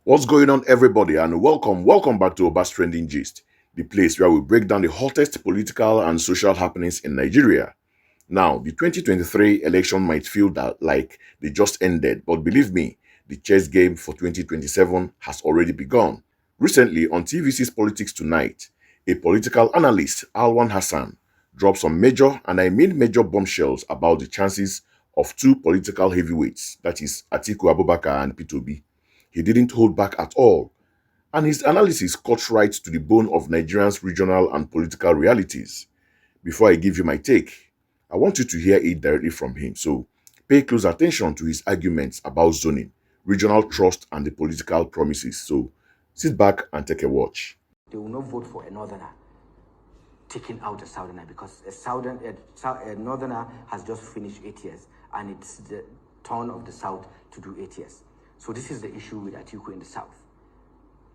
What's going on, everybody, and welcome back to Obas Trending Gist, the place where we break down the hottest political and social happenings in Nigeria. Now, the 2023 election might feel that like they just ended, but believe me, the chess game for 2027 has already begun. Recently, on TVC's Politics Tonight, a political analyst, Alwan Hassan, dropped some major, and I mean major bombshells about the chances of two political heavyweights, that is, Atiku Abubakar and P2B. He didn't hold back at all, and his analysis cuts right to the bone of Nigerians' regional and political realities. Before I give you my take, I want you to hear it directly from him. So pay close attention to his arguments about zoning, regional trust, and the political promises. So sit back and take a watch. They will not vote for a northerner taking out a southerner because a northerner has just finished 8 years and it's the turn of the south to do 8 years. So this is the issue with Atiku in the south.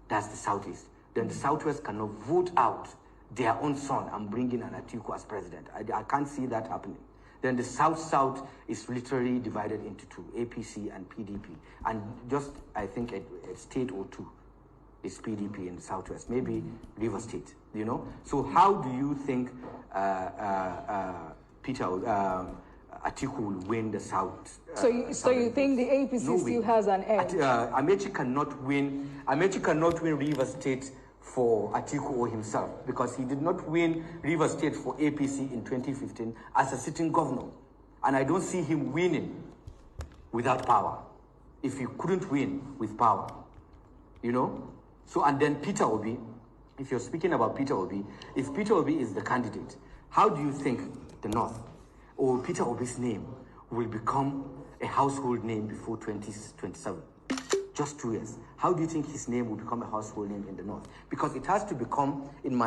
That's the southeast. Then the southwest cannot vote out their own son and bring in an Atiku as president. I can't see that happening. Then the south-south is literally divided into two, APC and PDP. And just, I think, a state or two is PDP in the southwest, maybe River State, you know? So how do you think Atiku will win the south? So you think the APC still has an edge? Amechi cannot win River State for Atiku or himself because he did not win River State for APC in 2015 as a sitting governor. And I don't see him winning without power, if he couldn't win with power, you know? So, and then Peter Obi, if you're speaking about Peter Obi, if Peter Obi is the candidate, how do you think the North or Peter Obi's name will become a household name before 2027? Just 2 years. How do you think his name will become a household name in the North? Because it has to become, in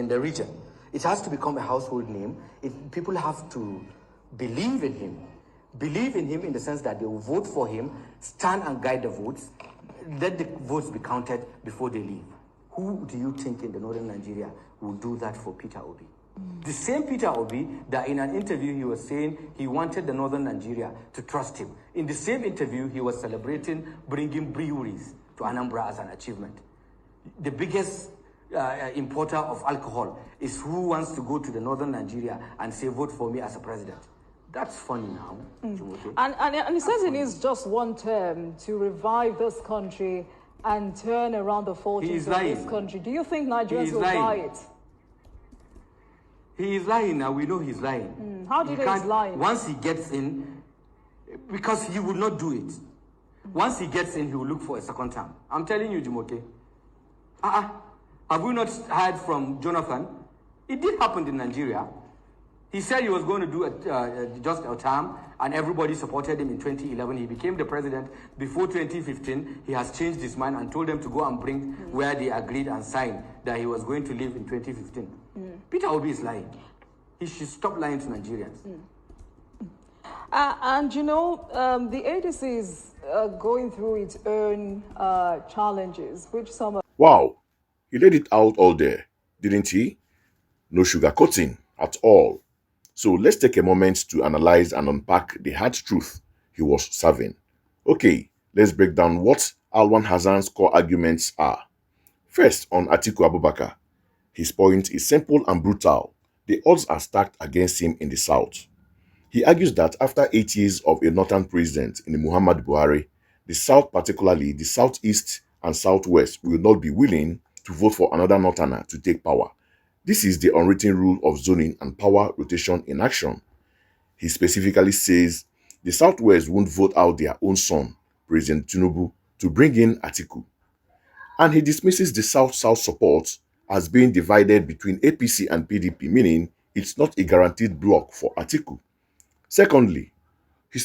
the region, it has to become a household name. People have to believe in him. Believe in him in the sense that they will vote for him, stand and guide the votes, let the votes be counted before they leave. Who do you think in the northern Nigeria will do that for Peter Obi? The same Peter Obi that in an interview he was saying he wanted the northern Nigeria to trust him. In the same interview, he was celebrating bringing breweries to Anambra as an achievement. The biggest importer of alcohol is who wants to go to the northern Nigeria and say, vote for me as a president. That's funny now. And he says it is just one term to revive this country and turn around the fortunes of this country. Do you think Nigerians will buy it? He is lying now. We know he's lying. How do you know he's lying? Once he gets in, because he will not do it. Once he gets in, he will look for a second term. I'm telling you, Jumoke. Have we not heard from Jonathan? It did happen in Nigeria. He said he was going to do just a term, and everybody supported him in 2011. He became the president. Before 2015, he has changed his mind and told them to go and bring where they agreed and signed that he was going to leave in 2015. Peter Obi is lying. He should stop lying to Nigerians. And you know, the ADC is going through its own challenges, which some are... Wow, he laid it out all there, didn't he? No sugarcoating at all. So let's take a moment to analyze and unpack the hard truth he was serving. Okay, let's break down what Alwan Hassan's core arguments are. First, on Atiku Abubakar. His point is simple and brutal. The odds are stacked against him in the south. He argues that after 8 years of a northern president in Muhammad Buhari, the south, particularly the southeast and southwest, will not be willing to vote for another northerner to take power. This is the unwritten rule of zoning and power rotation in action. He specifically says the Southwest won't vote out their own son, President Tinubu, to bring in Atiku. And he dismisses the South-South support as being divided between APC and PDP, meaning it's not a guaranteed block for Atiku. Secondly,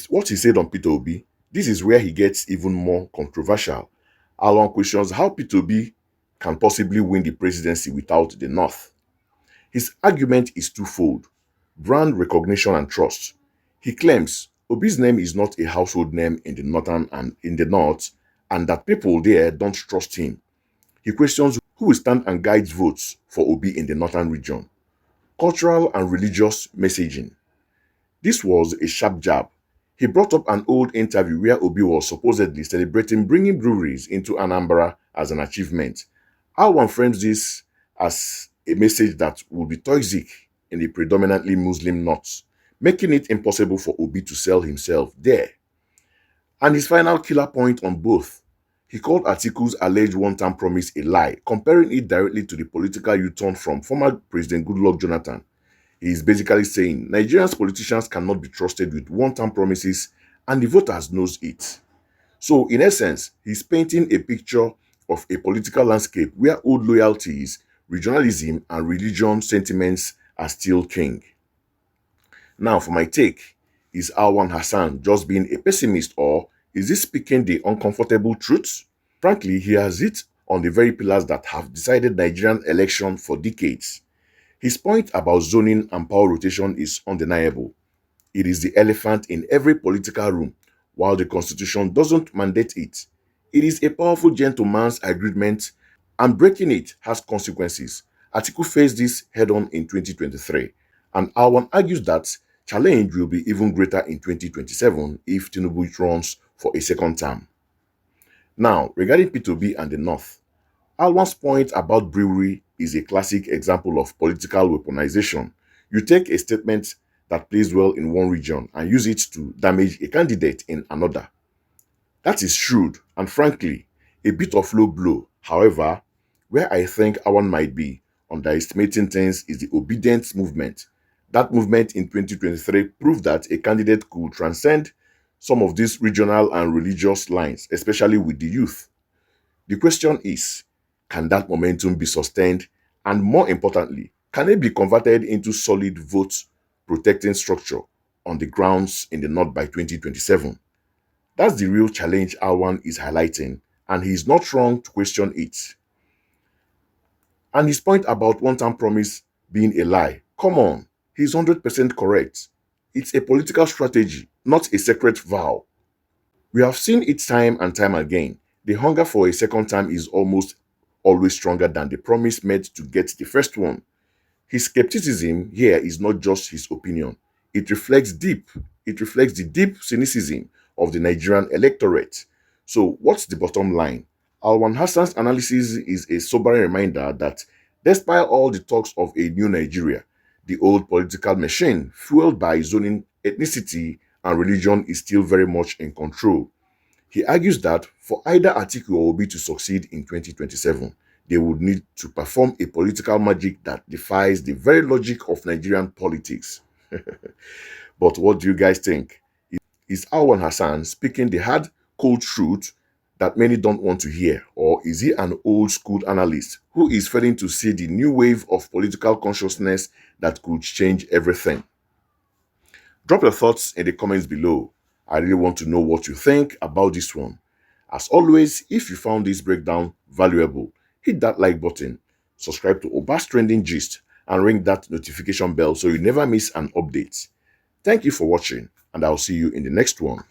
what he said on Peter Obi, this is where he gets even more controversial. Alon questions how Peter Obi can possibly win the presidency without the North. His argument is twofold: brand recognition and trust. He claims Obi's name is not a household name in the north, and that people there don't trust him. He questions who will stand and guide votes for Obi in the northern region. Cultural and religious messaging. This was a sharp jab. He brought up an old interview where Obi was supposedly celebrating bringing breweries into Anambra as an achievement. Alwan frames this as a message that would be toxic in the predominantly Muslim north, making it impossible for Obi to sell himself there. And his final killer point on both, he called Atiku's alleged one-time promise a lie, comparing it directly to the political U-turn from former President Goodluck Jonathan. He is basically saying Nigerians politicians cannot be trusted with one-time promises and the voters knows it. So in essence, he's painting a picture of a political landscape where old loyalties, regionalism and religion sentiments are still king. Now for my take, is Alwan Hassan just being a pessimist or is he speaking the uncomfortable truth? Frankly, he has hit on the very pillars that have decided Nigerian election for decades. His point about zoning and power rotation is undeniable. It is the elephant in every political room, while the constitution doesn't mandate it. It is a powerful gentleman's agreement, and breaking it has consequences. Atiku faced this head-on in 2023, and Alwan argues that challenge will be even greater in 2027 if Tinubu runs for a second term. Now, regarding P2B and the North, Alwan's point about brewery is a classic example of political weaponization. You take a statement that plays well in one region and use it to damage a candidate in another. That is shrewd and frankly, a bit of low blow. However, where I think Alwan might be underestimating things is the obedience movement. That movement in 2023 proved that a candidate could transcend some of these regional and religious lines, especially with the youth. The question is, can that momentum be sustained? And more importantly, can it be converted into solid vote protecting structure on the grounds in the North by 2027? That's the real challenge Alwan is highlighting, and he's not wrong to question it. And his point about one-time promise being a lie, come on, he's 100% correct. It's a political strategy, not a sacred vow. We have seen it time and time again. The hunger for a second time is almost always stronger than the promise made to get the first one. His skepticism here is not just his opinion. It reflects deep. It reflects the deep cynicism of the Nigerian electorate. So what's the bottom line? Alwan Hassan's analysis is a sobering reminder that despite all the talks of a new Nigeria, the old political machine, fueled by zoning, ethnicity, and religion is still very much in control. He argues that for either Atiku or Obi to succeed in 2027, they would need to perform a political magic that defies the very logic of Nigerian politics. But what do you guys think? Is Alwan Hassan speaking the hard, cold truth that many don't want to hear? Or is he an old school analyst who is failing to see the new wave of political consciousness that could change everything? Drop your thoughts in the comments below. I really want to know what you think about this one. As always, if you found this breakdown valuable, hit that like button, subscribe to Oba's Trending Gist, and ring that notification bell so you never miss an update. Thank you for watching, and I'll see you in the next one.